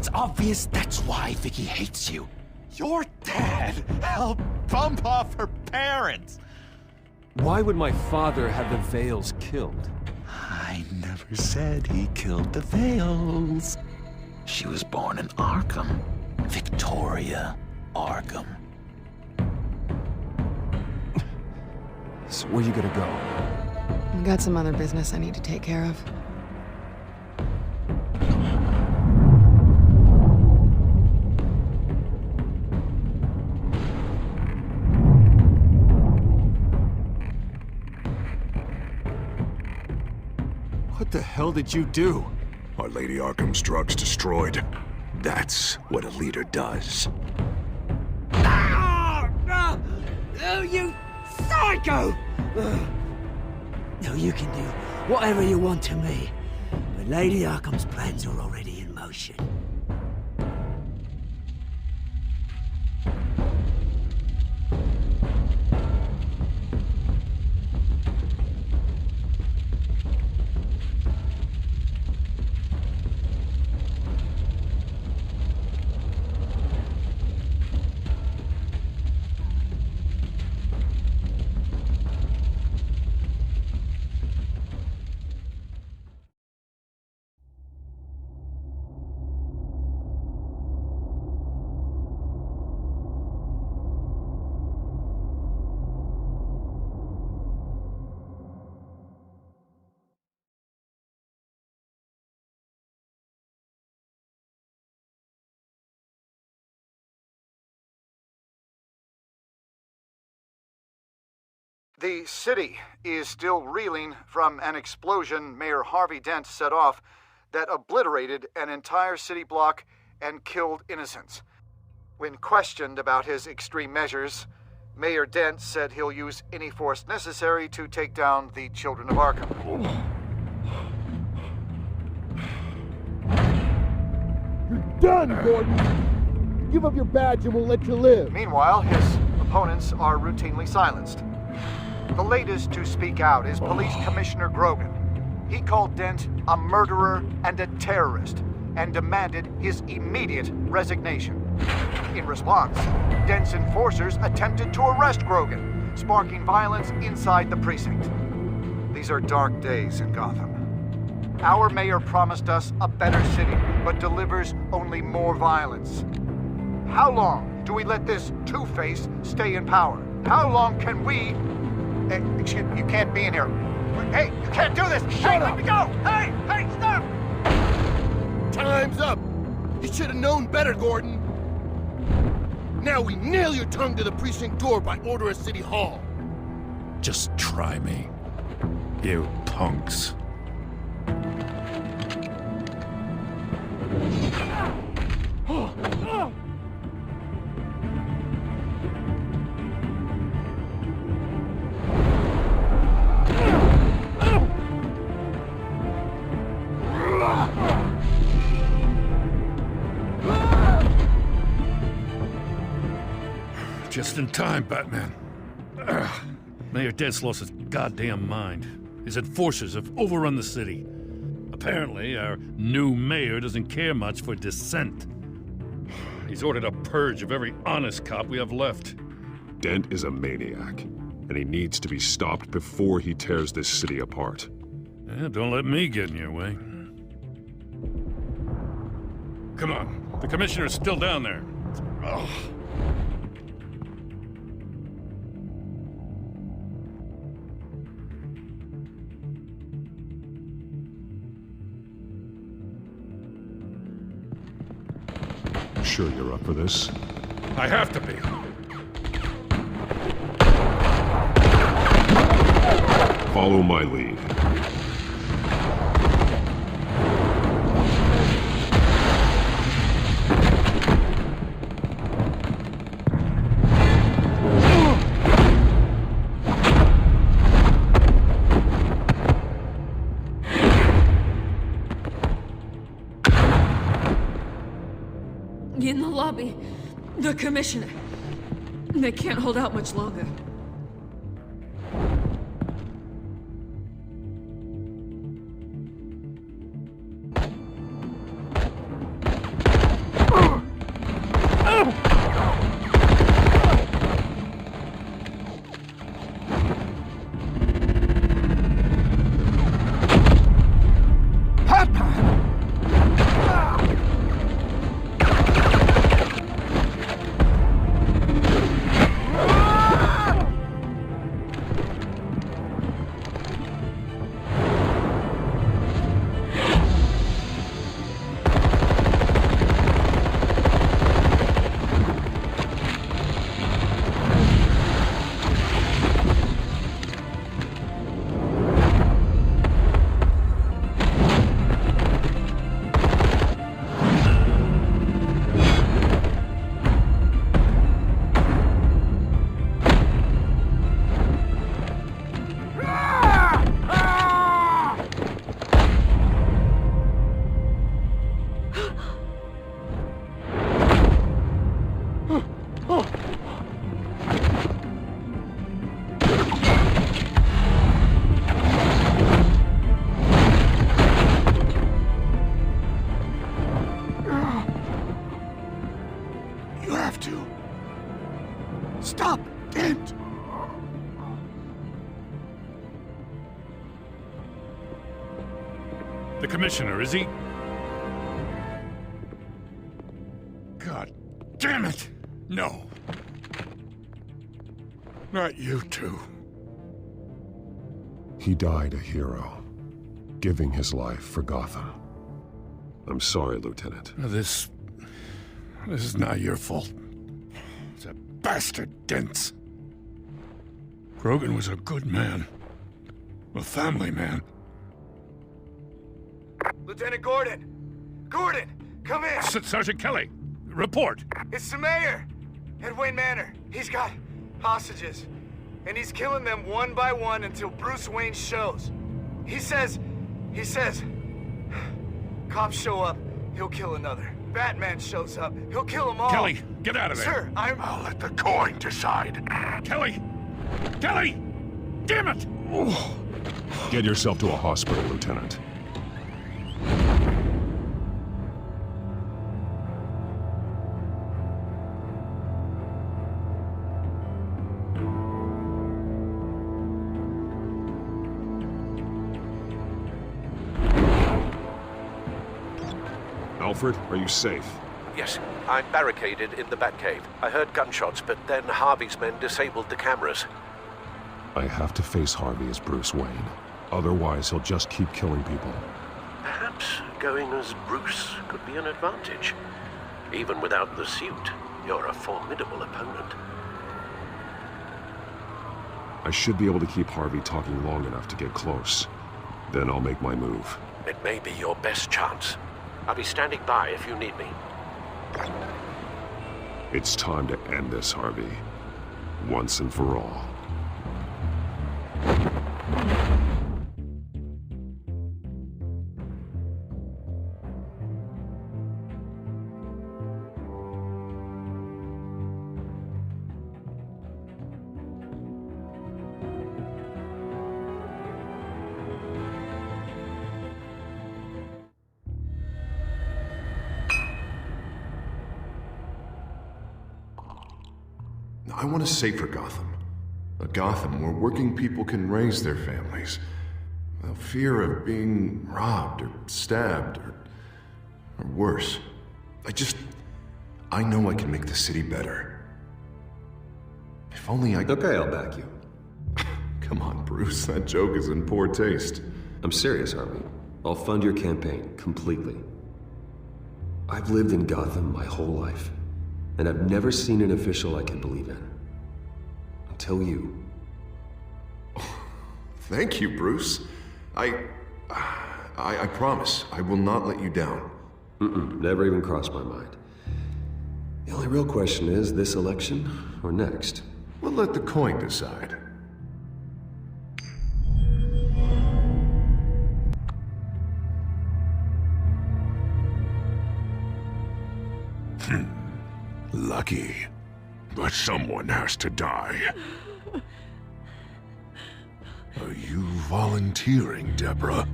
It's obvious that's why Vicky hates you. Your dad helped bump off her parents. Why would my father have the Vales killed? I never said he killed the Vales. She was born in Arkham. Victoria Arkham. So where you gonna go? I've got some other business I need to take care of. What the hell did you do? Our Lady Arkham's drugs destroyed. That's what a leader does. Oh, you psycho! No, you can do whatever you want to me, but Lady Arkham's plans are already in motion. The city is still reeling from an explosion Mayor Harvey Dent set off that obliterated an entire city block and killed innocents. When questioned about his extreme measures, Mayor Dent said he'll use any force necessary to take down the children of Arkham. You're done, Gordon! Give up your badge and we'll let you live. Meanwhile, his opponents are routinely silenced. The latest to speak out is Police Commissioner Grogan. He called Dent a murderer and a terrorist and demanded his immediate resignation. In response, Dent's enforcers attempted to arrest Grogan, sparking violence inside the precinct. These are dark days in Gotham. Our mayor promised us a better city, but delivers only more violence. How long do we let this two-face stay in power? How long can we... excuse me, you can't be in here. Hey, you can't do this! Hey, let me go! Hey, stop! Time's up! You should have known better, Gordon. Now we nail your tongue to the precinct door by order of City Hall. Just try me, you punks. Just in time, Batman. Mayor Dent's lost his goddamn mind. His enforcers have overrun the city. Apparently, our new mayor doesn't care much for dissent. He's ordered a purge of every honest cop we have left. Dent is a maniac, and he needs to be stopped before he tears this city apart. Yeah, don't let me get in your way. Come on, the commissioner's still down there. Ugh. Sure you're up for this? I have to be. Follow my lead. In the lobby, the commissioner. They can't hold out much longer. The commissioner, is he? God damn it! No. Not you two. He died a hero, giving his life for Gotham. I'm sorry, Lieutenant. This is not your fault. It's a bastard Dent. Grogan was a good man. A family man. Lieutenant Gordon! Gordon! Come in! Sergeant Kelly! Report! It's the mayor! At Wayne Manor. He's got hostages. And he's killing them one by one until Bruce Wayne shows. He says... Cops show up, he'll kill another. Batman shows up, he'll kill them all. Kelly, get out of there! Sir, I'll let the coin decide. Kelly! Kelly! Damn it! Get yourself to a hospital, Lieutenant. Alfred, are you safe? Yes, I'm barricaded in the Batcave. I heard gunshots, but then Harvey's men disabled the cameras. I have to face Harvey as Bruce Wayne. Otherwise, he'll just keep killing people. Perhaps going as Bruce could be an advantage. Even without the suit, you're a formidable opponent. I should be able to keep Harvey talking long enough to get close. Then I'll make my move. It may be your best chance. I'll be standing by if you need me. It's time to end this, Harvey. Once and for all. I want a safer Gotham. A Gotham where working people can raise their families without fear of being robbed or stabbed or worse. I know I can make the city better. If only I... Okay, I'll back you. Come on, Bruce, that joke is in poor taste. I'm serious, Harvey. I'll fund your campaign completely. I've lived in Gotham my whole life, and I've never seen an official I can believe in. Until you. Thank you, Bruce. I promise I will not let you down. Never even crossed my mind. The only real question is, this election or next? We'll let the coin decide. Lucky. But someone has to die. Are you volunteering, Deborah?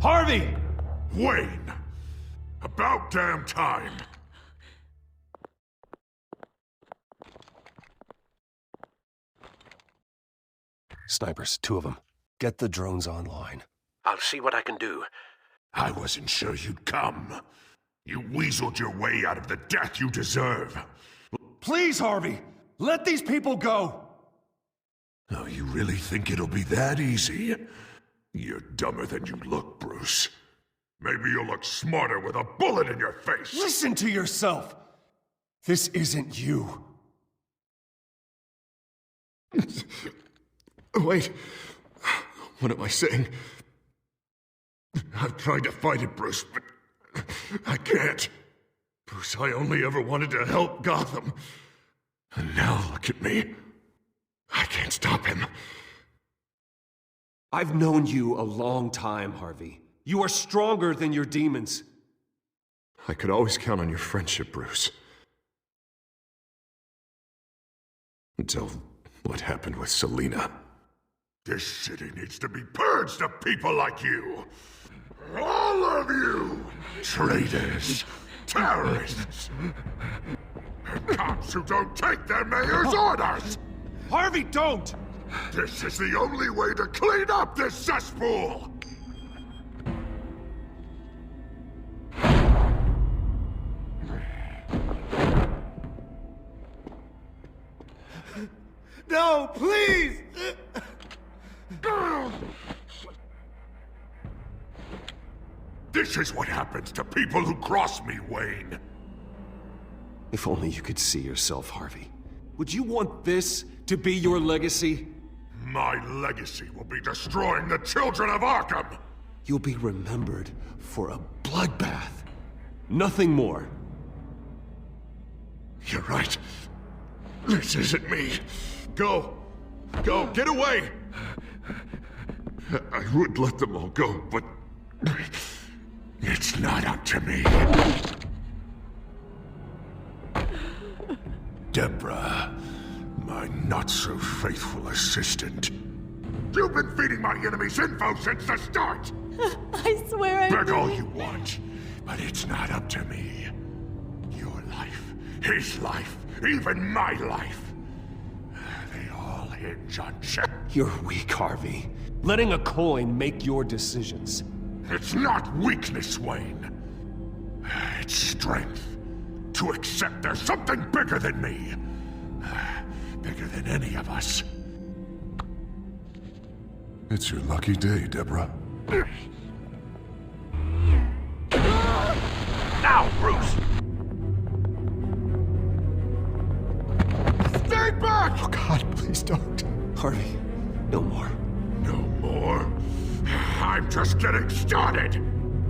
Harvey! Wayne! About damn time! Snipers, 2 of them. Get the drones online. I'll see what I can do. I wasn't sure you'd come. You weaseled your way out of the death you deserve. Please, Harvey! Let these people go! Oh, you really think it'll be that easy? You're dumber than you look, Bruce. Maybe you'll look smarter with a bullet in your face! Listen to yourself! This isn't you. Wait. What am I saying? I've tried to fight it, Bruce, but I can't. Bruce, I only ever wanted to help Gotham. And now look at me. I can't stop him. I've known you a long time, Harvey. You are stronger than your demons. I could always count on your friendship, Bruce. Until what happened with Selina. This city needs to be purged of people like you. All of you! Traitors, terrorists, and cops who don't take their mayor's orders! Harvey, don't! This is the only way to clean up this cesspool! No, please! This is what happens to people who cross me, Wayne. If only you could see yourself, Harvey. Would you want this to be your legacy? My legacy will be destroying the children of Arkham! You'll be remembered for a bloodbath. Nothing more. You're right. This isn't me. Go. Go. Get away! I would let them all go, but... it's not up to me. Deborah, my not-so-faithful assistant. You've been feeding my enemies info since the start! I swear I Beg all you want, but it's not up to me. Your life, his life, even my life. They all hinge on Jack. You're weak, Harvey. Letting a coin make your decisions. It's not weakness, Wayne. It's strength. To accept there's something bigger than me. Bigger than any of us. It's your lucky day, Deborah. Now, Bruce! Stay back! Oh, God, please don't. Harvey, no more. No more? I'm just getting started!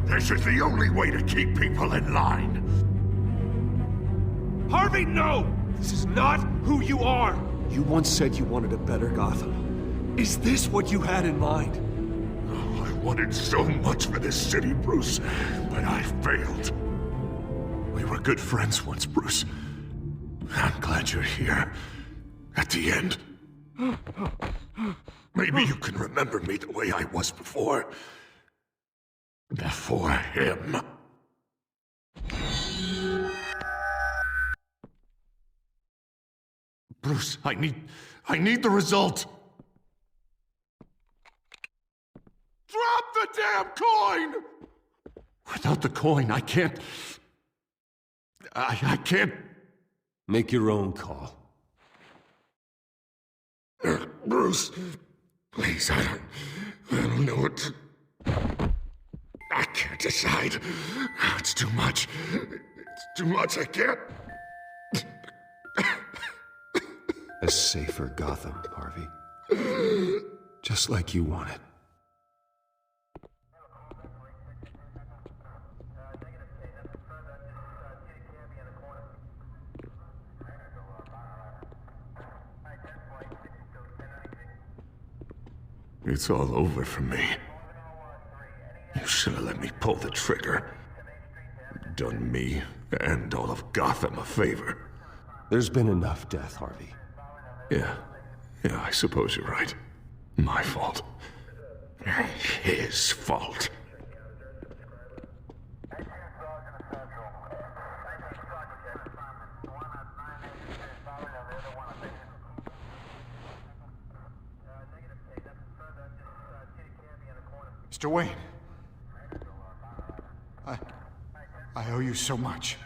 This is the only way to keep people in line. Harvey, no! This is not who you are! You once said you wanted a better Gotham. Is this what you had in mind? Oh, I wanted so much for this city, Bruce, but I failed. We were good friends once, Bruce. I'm glad you're here. At the end. Maybe you can remember me the way I was before. Before him. Bruce, I need the result. Drop the damn coin! Without the coin, I can't... I can't... Make your own call. Bruce, please, I don't know what to... I can't decide. It's too much. It's too much, I can't... A safer Gotham, Harvey. Just like you wanted. It's all over for me. You should have let me pull the trigger. Done me and all of Gotham a favor. There's been enough death, Harvey. Yeah, I suppose you're right. My fault. His fault. Mr. Wayne. I owe you so much.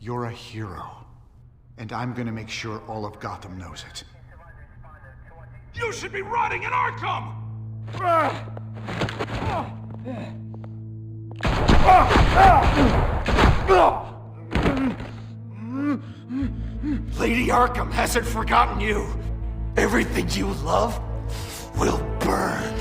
You're a hero. And I'm gonna make sure all of Gotham knows it. You should be rotting in Arkham! Lady Arkham hasn't forgotten you. Everything you love will burn.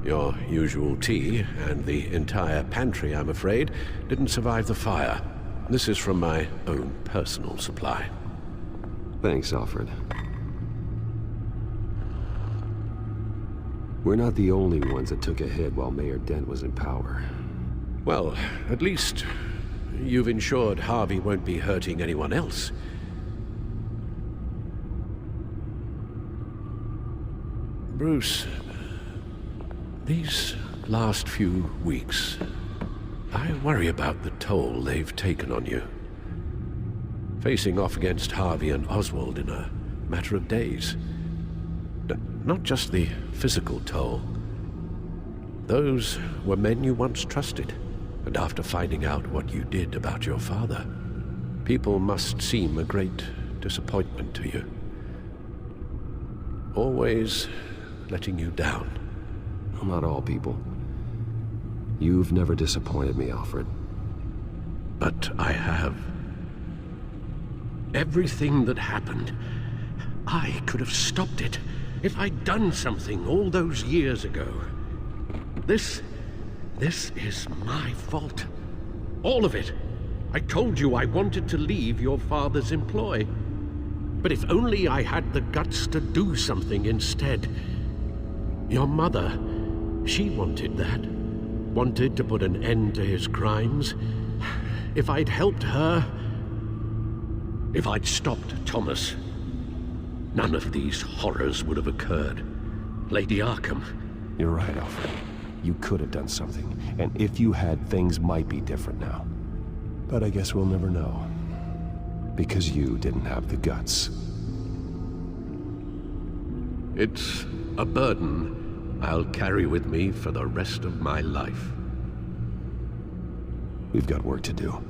Your usual tea, and the entire pantry, I'm afraid, didn't survive the fire. This is from my own personal supply. Thanks, Alfred. We're not the only ones that took a hit while Mayor Dent was in power. Well, at least you've ensured Harvey won't be hurting anyone else. Bruce, these last few weeks, I worry about the toll they've taken on you. Facing off against Harvey and Oswald in a matter of days. Not just the physical toll. Those were men you once trusted, and after finding out what you did about your father, people must seem a great disappointment to you. Always letting you down. Not all people. You've never disappointed me, Alfred. But I have. Everything that happened, I could have stopped it if I'd done something all those years ago. This is my fault. All of it. I told you I wanted to leave your father's employ. But if only I had the guts to do something instead. Your mother, she wanted that. Wanted to put an end to his crimes. If I'd helped her, if I'd stopped Thomas, none of these horrors would have occurred. Lady Arkham. You're right, Alfred. You could have done something. And if you had, things might be different now. But I guess we'll never know. Because you didn't have the guts. It's a burden I'll carry with me for the rest of my life. We've got work to do.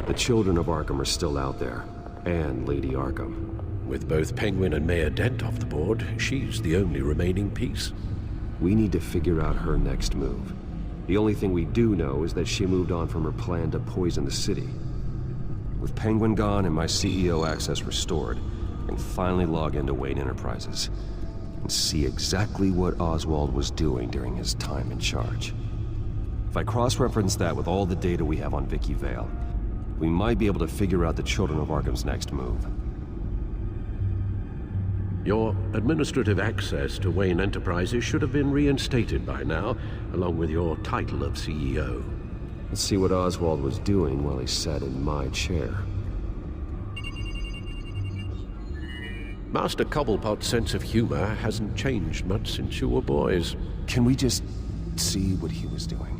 The children of Arkham are still out there, and Lady Arkham. With both Penguin and Mayor Dent off the board, she's the only remaining piece. We need to figure out her next move. The only thing we do know is that she moved on from her plan to poison the city. With Penguin gone and my CEO access restored, I can finally log into Wayne Enterprises and see exactly what Oswald was doing during his time in charge. If I cross-reference that with all the data we have on Vicky Vale, we might be able to figure out the Children of Arkham's next move. Your administrative access to Wayne Enterprises should have been reinstated by now, along with your title of CEO. Let's see what Oswald was doing while he sat in my chair. Master Cobblepot's sense of humor hasn't changed much since you were boys. Can we just see what he was doing?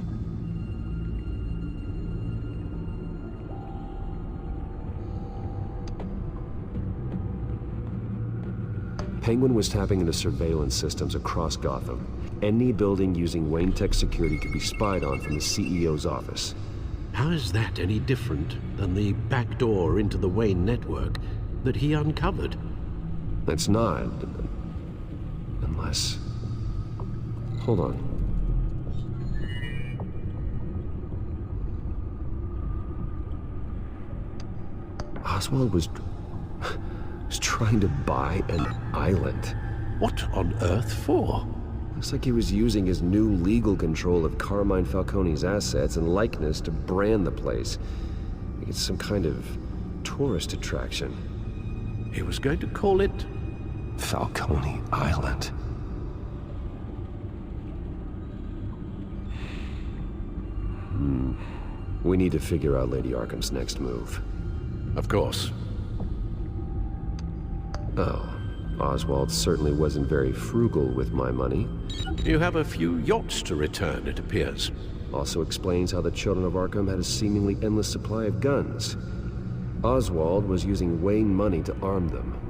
Penguin was tapping into surveillance systems across Gotham. Any building using Wayne Tech security could be spied on from the CEO's office. How is that any different than the back door into the Wayne network that he uncovered? That's not. Unless... Hold on. Oswald was trying to buy an island. What on earth for? Looks like he was using his new legal control of Carmine Falcone's assets and likeness to brand the place. It's some kind of tourist attraction. He was going to call it... Falcone Island. We need to figure out Lady Arkham's next move. Of course. Oh, Oswald certainly wasn't very frugal with my money. You have a few yachts to return, it appears. Also explains how the Children of Arkham had a seemingly endless supply of guns. Oswald was using Wayne money to arm them.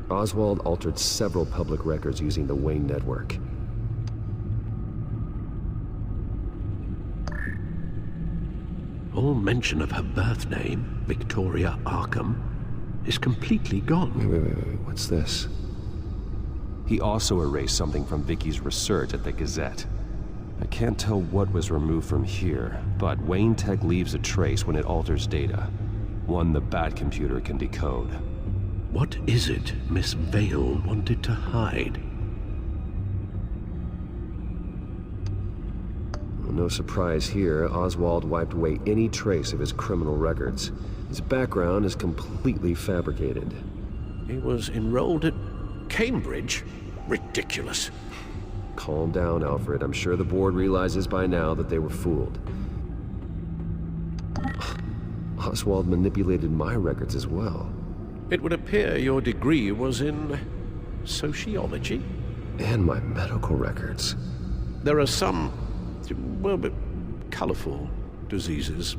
Oswald altered several public records using the Wayne network. All mention of her birth name, Victoria Arkham, is completely gone. Wait, what's this? He also erased something from Vicky's research at the Gazette. I can't tell what was removed from here, but Wayne Tech leaves a trace when it alters data. One the Bat computer can decode. What is it Miss Vale wanted to hide? No surprise here, Oswald wiped away any trace of his criminal records. His background is completely fabricated. He was enrolled at Cambridge? Ridiculous. Calm down, Alfred. I'm sure the board realizes by now that they were fooled. Oswald manipulated my records as well. It would appear your degree was in sociology? And my medical records. There are some, well, but colorful diseases.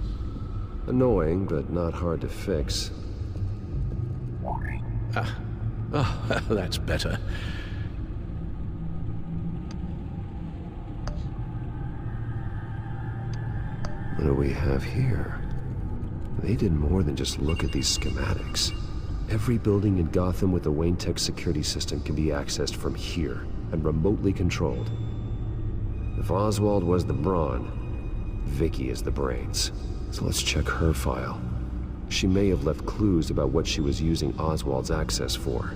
Annoying, but not hard to fix. That's better. What do we have here? They did more than just look at these schematics. Every building in Gotham with the Wayne Tech security system can be accessed from here and remotely controlled. If Oswald was the brawn, Vicky is the brains. So let's check her file. She may have left clues about what she was using Oswald's access for.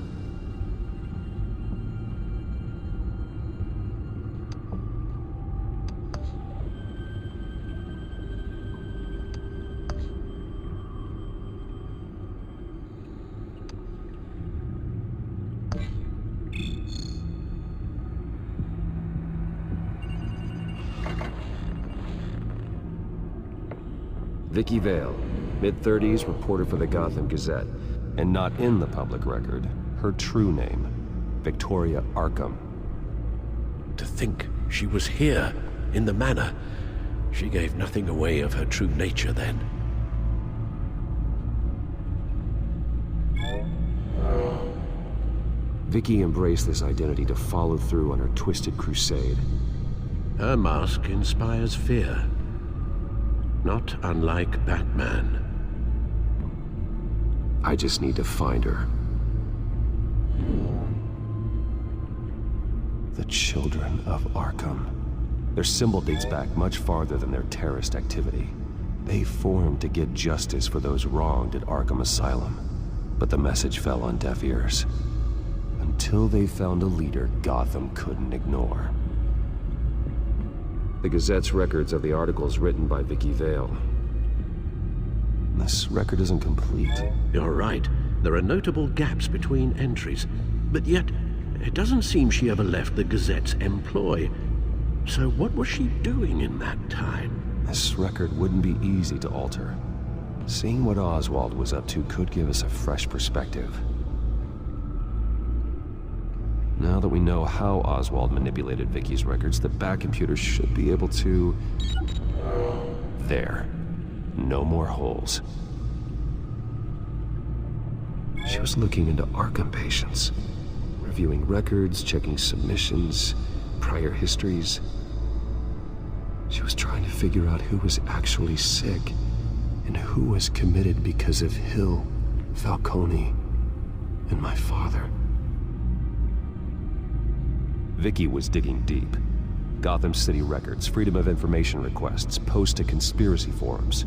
Vicky Vale, mid-30s, reporter for the Gotham Gazette. And not in the public record, her true name, Victoria Arkham. To think she was here, in the manor. She gave nothing away of her true nature then. Vicky embraced this identity to follow through on her twisted crusade. Her mask inspires fear. Not unlike Batman. I just need to find her. The Children of Arkham. Their symbol dates back much farther than their terrorist activity. They formed to get justice for those wronged at Arkham Asylum. But the message fell on deaf ears. Until they found a leader Gotham couldn't ignore. The Gazette's records of the articles written by Vicky Vale. This record isn't complete. You're right. There are notable gaps between entries. But yet, it doesn't seem she ever left the Gazette's employ. So what was she doing in that time? This record wouldn't be easy to alter. Seeing what Oswald was up to could give us a fresh perspective. Now that we know how Oswald manipulated Vicky's records, the back computer should be able to... There. No more holes. She was looking into Arkham patients, reviewing records, checking submissions, prior histories. She was trying to figure out who was actually sick and who was committed because of Hill, Falcone, and my father. Vicky was digging deep. Gotham City records, Freedom of Information requests, posts to conspiracy forums.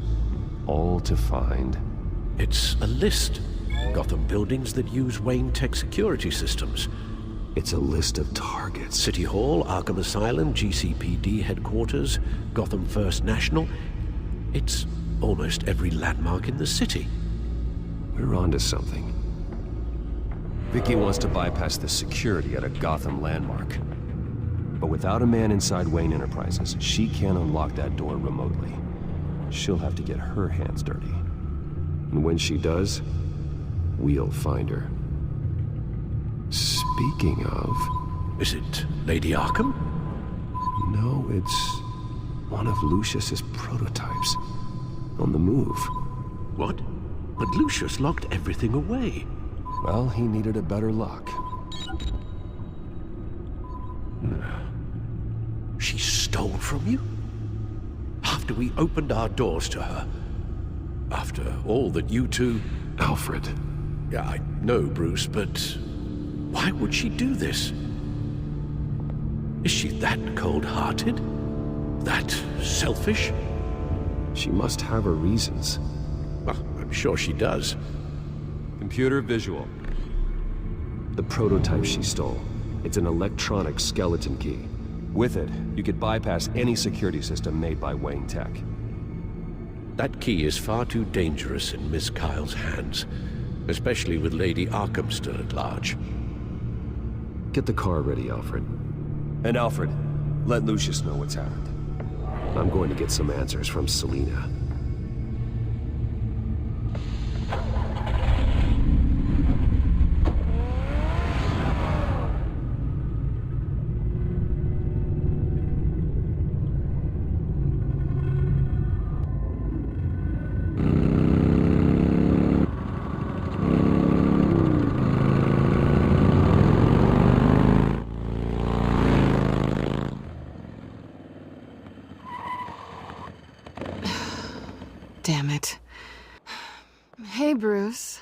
All to find... It's a list. Gotham buildings that use Wayne Tech security systems. It's a list of targets. City Hall, Arkham Asylum, GCPD headquarters, Gotham First National. It's almost every landmark in the city. We're onto something. Vicky wants to bypass the security at a Gotham landmark. But without a man inside Wayne Enterprises, she can't unlock that door remotely. She'll have to get her hands dirty. And when she does, we'll find her. Speaking of... Is it Lady Arkham? No, it's one of Lucius's prototypes. On the move. What? But Lucius locked everything away. Well, he needed a better lock. She stole from you? After we opened our doors to her? After all that you two... Alfred. Yeah, I know, Bruce, but... why would she do this? Is she that cold-hearted? That selfish? She must have her reasons. Well, I'm sure she does. Computer visual. The prototype she stole. It's an electronic skeleton key. With it, you could bypass any security system made by Wayne Tech. That key is far too dangerous in Miss Kyle's hands, especially with Lady Arkham still at large. Get the car ready, Alfred. And Alfred, let Lucius know what's happened. I'm going to get some answers from Selina. Damn it. Hey, Bruce.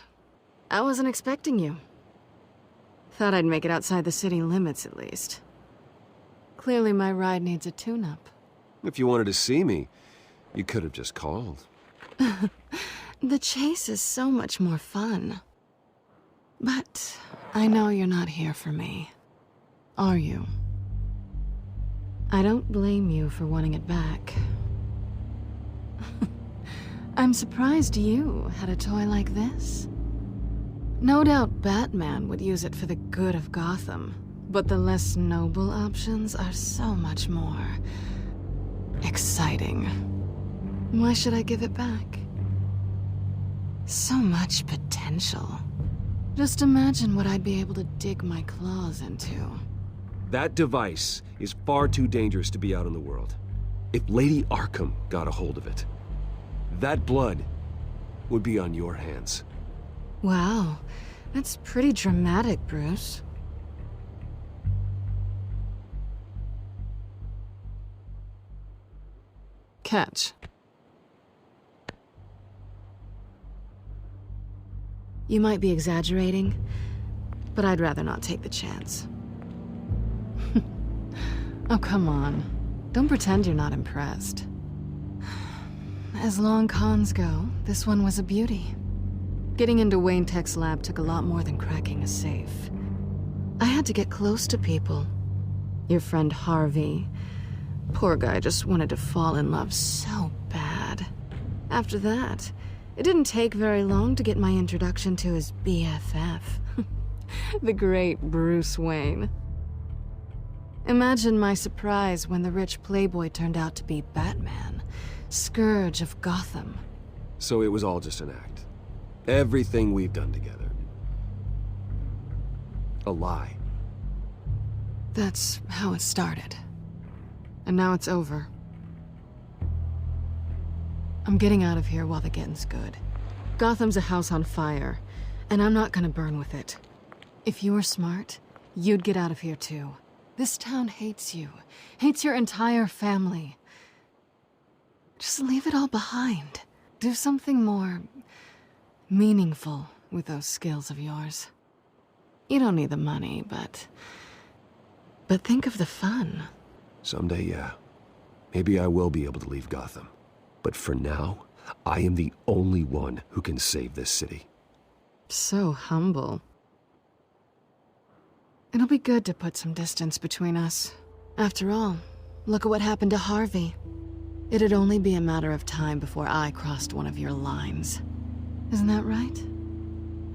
I wasn't expecting you. Thought I'd make it outside the city limits, at least. Clearly my ride needs a tune-up. If you wanted to see me, you could have just called. The chase is so much more fun. But I know you're not here for me. Are you? I don't blame you for wanting it back. I'm surprised you had a toy like this. No doubt Batman would use it for the good of Gotham, but the less noble options are so much more exciting. Why should I give it back? So much potential. Just imagine what I'd be able to dig my claws into. That device is far too dangerous to be out in the world. If Lady Arkham got a hold of it, that blood would be on your hands. Wow, that's pretty dramatic, Bruce. Catch. You might be exaggerating, but I'd rather not take the chance. Oh, come on. Don't pretend you're not impressed. As long cons go, this one was a beauty. Getting into Wayne Tech's lab took a lot more than cracking a safe. I had to get close to people. Your friend Harvey. Poor guy just wanted to fall in love so bad. After that, it didn't take very long to get my introduction to his BFF. The great Bruce Wayne. Imagine my surprise when the rich playboy turned out to be Batman. Scourge of Gotham. So it was all just an act. Everything we've done together. A lie. That's how it started. And now it's over. I'm getting out of here while the getting's good. Gotham's a house on fire, and I'm not gonna burn with it. If you were smart, you'd get out of here too. This town hates you. Hates your entire family. Just leave it all behind. Do something more meaningful with those skills of yours. You don't need the money, but think of the fun. Someday, yeah. Maybe I will be able to leave Gotham. But for now, I am the only one who can save this city. So humble. It'll be good to put some distance between us. After all, look at what happened to Harvey. It'd only be a matter of time before I crossed one of your lines. Isn't that right?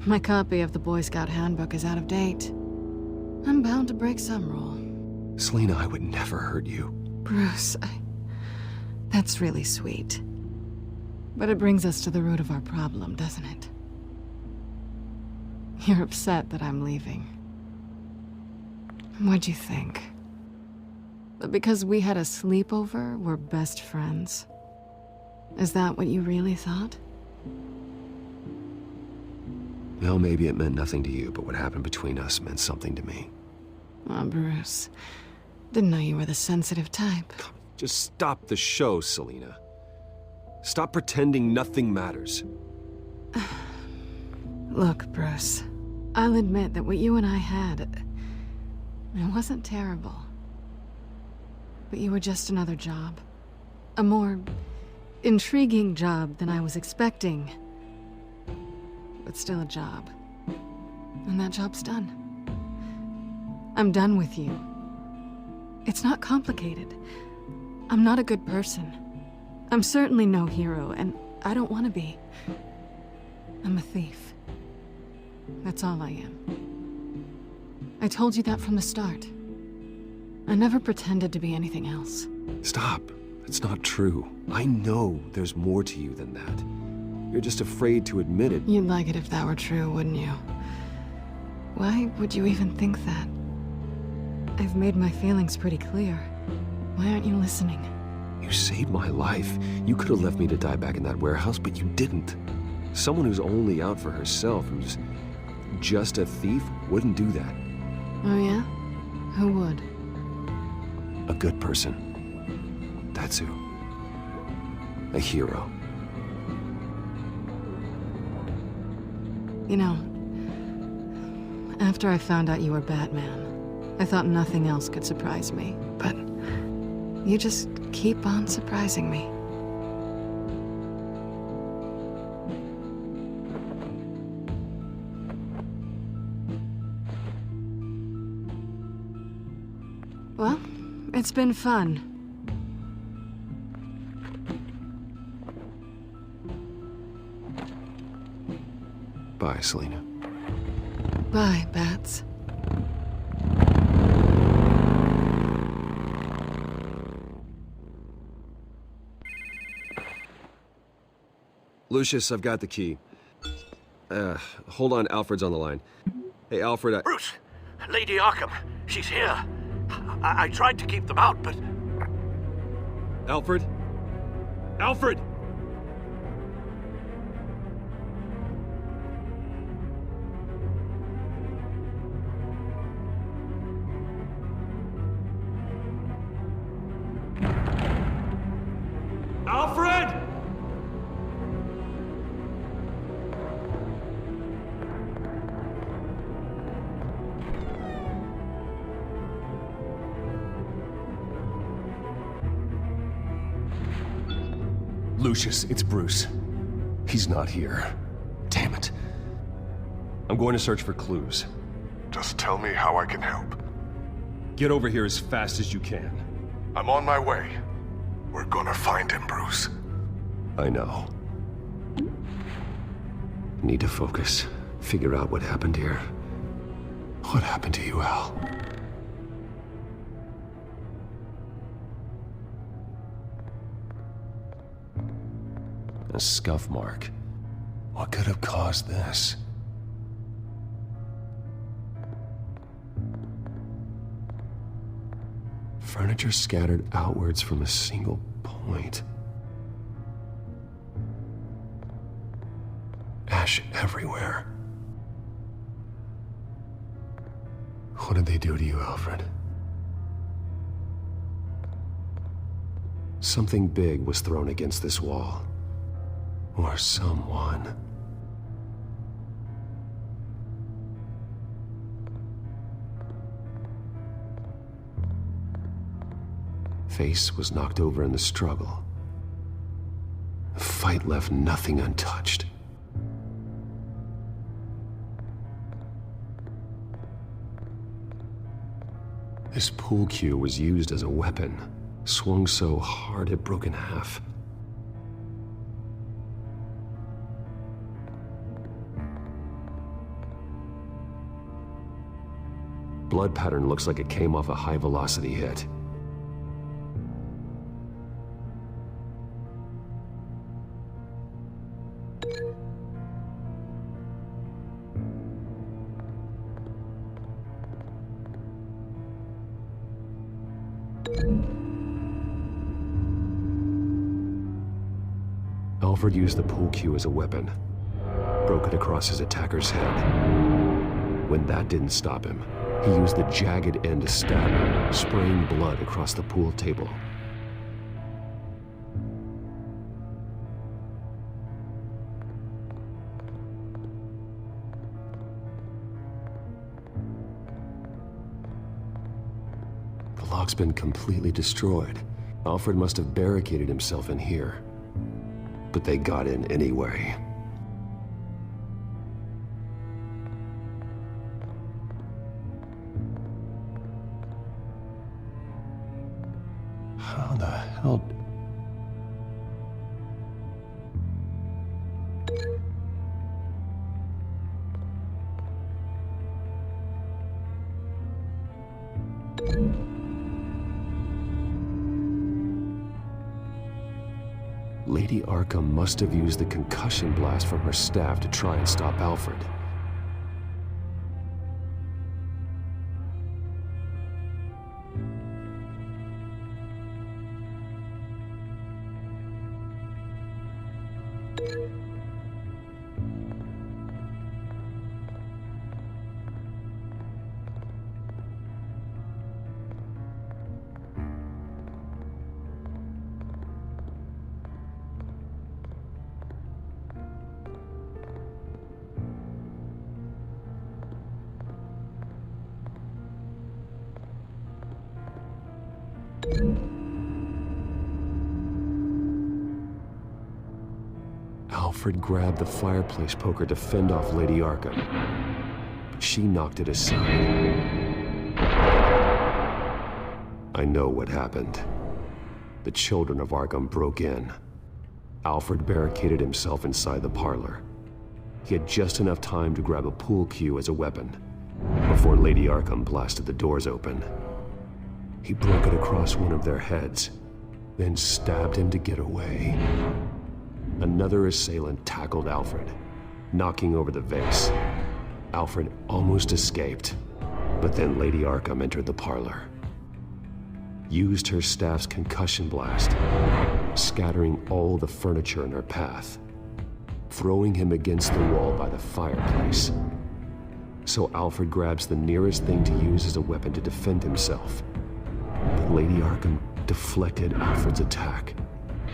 My copy of the Boy Scout Handbook is out of date. I'm bound to break some rule. Selina, I would never hurt you. Bruce, that's really sweet. But it brings us to the root of our problem, doesn't it? You're upset that I'm leaving. What'd you think? That because we had a sleepover, we're best friends? Is that what you really thought? Well, maybe it meant nothing to you, but what happened between us meant something to me. Oh, Bruce. Didn't know you were the sensitive type. Just stop the show, Selina. Stop pretending nothing matters. Look, Bruce. I'll admit that what you and I had, it wasn't terrible. But you were just another job. A more intriguing job than I was expecting. But still a job. And that job's done. I'm done with you. It's not complicated. I'm not a good person. I'm certainly no hero, and I don't want to be. I'm a thief. That's all I am. I told you that from the start. I never pretended to be anything else. Stop. It's not true. I know there's more to you than that. You're just afraid to admit it. You'd like it if that were true, wouldn't you? Why would you even think that? I've made my feelings pretty clear. Why aren't you listening? You saved my life. You could have left me to die back in that warehouse, but you didn't. Someone who's only out for herself, who's just a thief, wouldn't do that. Oh yeah? Who would? A good person. That's who. A hero. You know, after I found out you were Batman, I thought nothing else could surprise me, but you just keep on surprising me. Well, it's been fun. Bye, Selena. Bye, Bats. Lucius, I've got the key. Hold on, Alfred's on the line. Hey, Alfred, Bruce! Lady Arkham, she's here. I tried to keep them out, but... Alfred? Alfred! Alfred! Lucius, it's Bruce. He's not here. Damn it. I'm going to search for clues. Just tell me how I can help. Get over here as fast as you can. I'm on my way. We're gonna find him, Bruce. I know. Need to focus. Figure out what happened here. What happened to you, Al? A scuff mark. What could have caused this? Furniture scattered outwards from a single point. Ash everywhere. What did they do to you, Alfred? Something big was thrown against this wall. Or someone. Face was knocked over in the struggle. The fight left nothing untouched. This pool cue was used as a weapon, swung so hard it broke in half. Blood pattern looks like it came off a high-velocity hit. Alfred used the pool cue as a weapon, broke it across his attacker's head. When that didn't stop him, he used the jagged end to stab him, spraying blood across the pool table. The lock's been completely destroyed. Alfred must have barricaded himself in here. But they got in anyway. How the hell... Lady Arkham must have used the concussion blast from her staff to try and stop Alfred. Alfred grabbed the fireplace poker to fend off Lady Arkham, but she knocked it aside. I know what happened. The children of Arkham broke in. Alfred barricaded himself inside the parlor. He had just enough time to grab a pool cue as a weapon before Lady Arkham blasted the doors open. He broke it across one of their heads, then stabbed him to get away. Another assailant tackled Alfred, knocking over the vase. Alfred almost escaped, but then Lady Arkham entered the parlor. Used her staff's concussion blast, scattering all the furniture in her path, throwing him against the wall by the fireplace. So Alfred grabs the nearest thing to use as a weapon to defend himself. But Lady Arkham deflected Alfred's attack,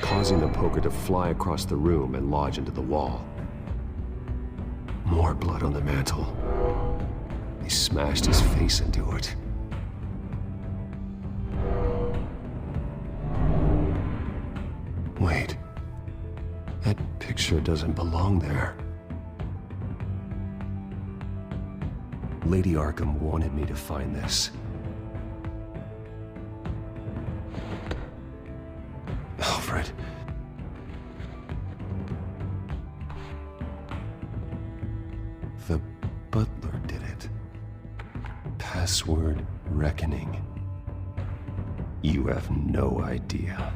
causing the poker to fly across the room and lodge into the wall. More blood on the mantel. They smashed his face into it. Wait. That picture doesn't belong there. Lady Arkham wanted me to find this. Alfred. The butler did it. Password reckoning. You have no idea.